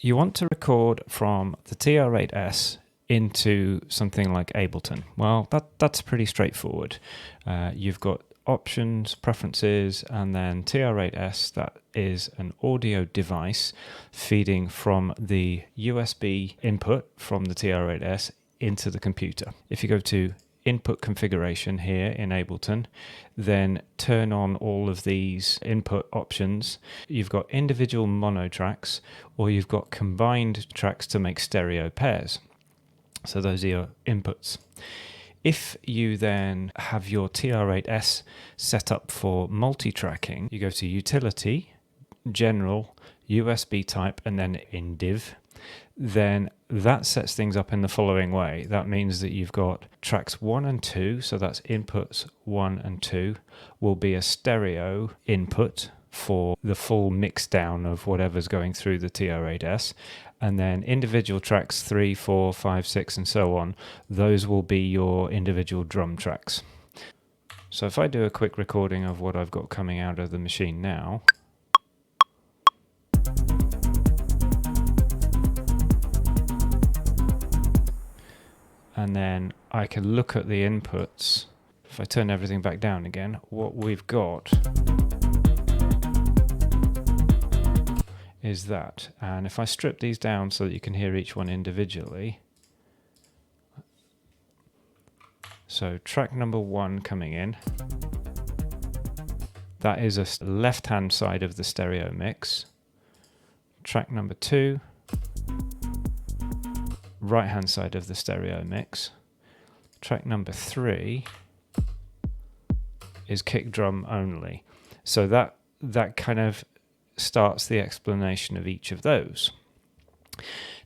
You want to record from the TR-8S into something like Ableton. Well, that's pretty straightforward. You've got options, preferences, and then TR-8S, that is an audio device feeding from the USB input from the TR-8S into the computer. If you go to input configuration here in Ableton, then turn on all of these input options. You've got individual mono tracks, or you've got combined tracks to make stereo pairs. So those are your inputs. If you then have your TR-8S set up for multitracking, you go to Utility, General, USB type, and then InDiv. Then that sets things up in the following way. That means that you've got tracks 1 and 2, so that's inputs 1 and 2, will be a stereo input for the full mix down of whatever's going through the TR-8S. And then individual tracks 3, 4, 5, 6, and so on, those will be your individual drum tracks. So if I do a quick recording of what I've got coming out of the machine now, and then I can look at the inputs. If I turn everything back down again, what we've got is that. And if I strip these down so that you can hear each one individually. So track number 1 coming in. That is a left-hand side of the stereo mix. Track number 2. Right-hand side of the stereo mix. Track number 3 is kick drum only. So that kind of starts the explanation of each of those.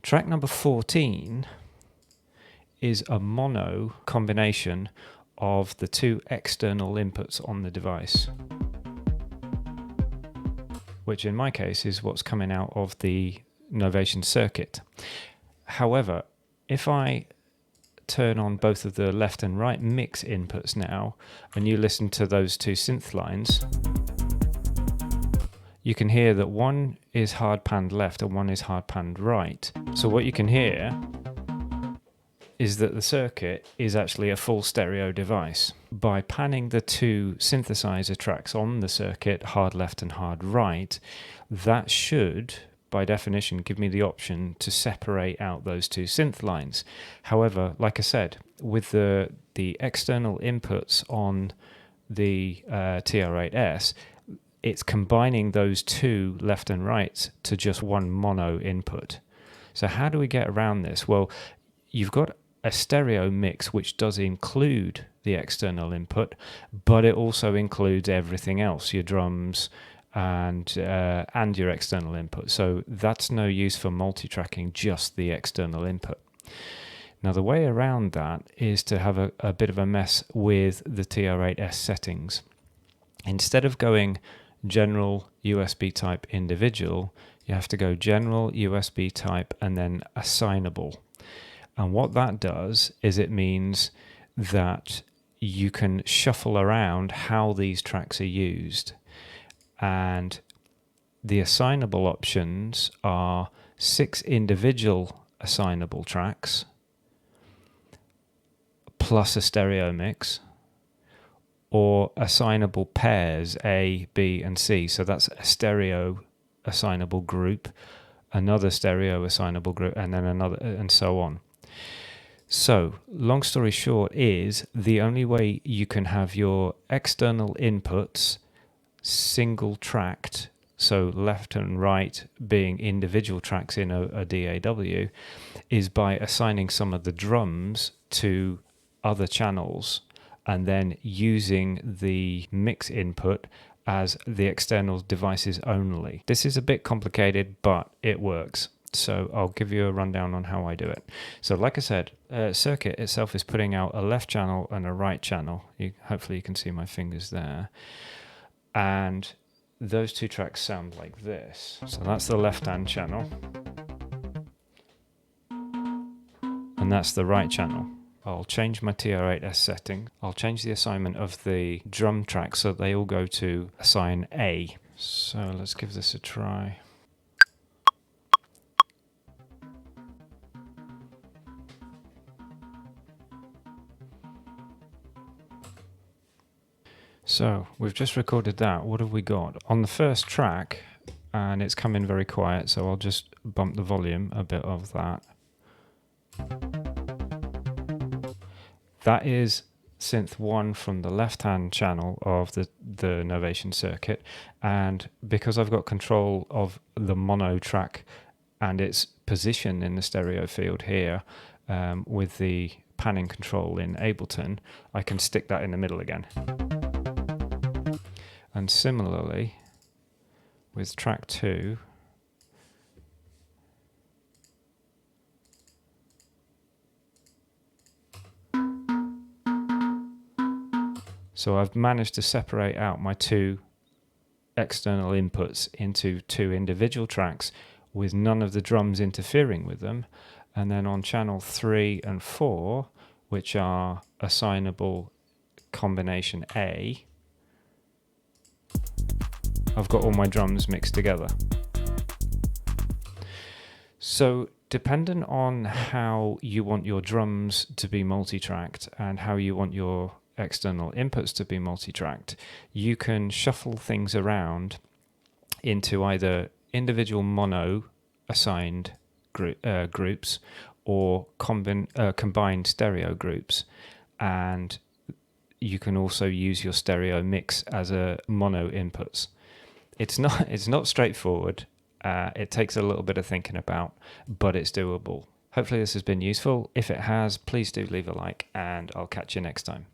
Track number 14 is a mono combination of the 2 external inputs on the device, which in my case is what's coming out of the Novation circuit. However, if I turn on both of the left and right mix inputs now, and you listen to those 2 synth lines, you can hear that one is hard panned left and one is hard panned right. So what you can hear is that the circuit is actually a full stereo device. By panning the 2 synthesizer tracks on the circuit, hard left and hard right, that should, by definition, give me the option to separate out those 2 synth lines. However, like I said, with the external inputs on the TR-8S, it's combining those 2 left and right to just one mono input. So how do we get around this? Well, you've got a stereo mix which does include the external input, but it also includes everything else, your drums and your external input. So that's no use for multitracking just the external input. Now the way around that is to have a bit of a mess with the TR-8S settings. Instead of going general USB type individual, you have to go general USB type and then assignable. And what that does is it means that you can shuffle around how these tracks are used. And the assignable options are 6 individual assignable tracks plus a stereo mix, or assignable pairs A, B, and C. So that's a stereo assignable group, another stereo assignable group, and then another, and so on. So, long story short is, the only way you can have your external inputs single tracked, so left and right being individual tracks in a DAW, is by assigning some of the drums to other channels and then using the mix input as the external devices only. This is a bit complicated, but it works. So I'll give you a rundown on how I do it. So like I said, circuit itself is putting out a left channel and a right channel. Hopefully you can see my fingers there. And those 2 tracks sound like this. So that's the left-hand channel. And that's the right channel. I'll change my TR-8S setting. I'll change the assignment of the drum tracks so they all go to assign A. So let's give this a try. So we've just recorded that. What have we got? On the first track, and it's come in very quiet, so I'll just bump the volume a bit of that. That is synth 1 from the left-hand channel of the Novation circuit, and because I've got control of the mono track and its position in the stereo field here, with the panning control in Ableton, I can stick that in the middle again. And similarly with track 2, so I've managed to separate out my two external inputs into two individual tracks with none of the drums interfering with them. And then on channel 3 and 4, which are assignable combination A, I've got all my drums mixed together. So dependent on how you want your drums to be multi-tracked and how you want your external inputs to be multi-tracked, you can shuffle things around into either individual mono assigned groups or combined stereo groups, and you can also use your stereo mix as a mono inputs. It's not straightforward. It takes a little bit of thinking about, but it's doable. Hopefully this has been useful. If it has, please do leave a like, and I'll catch you next time.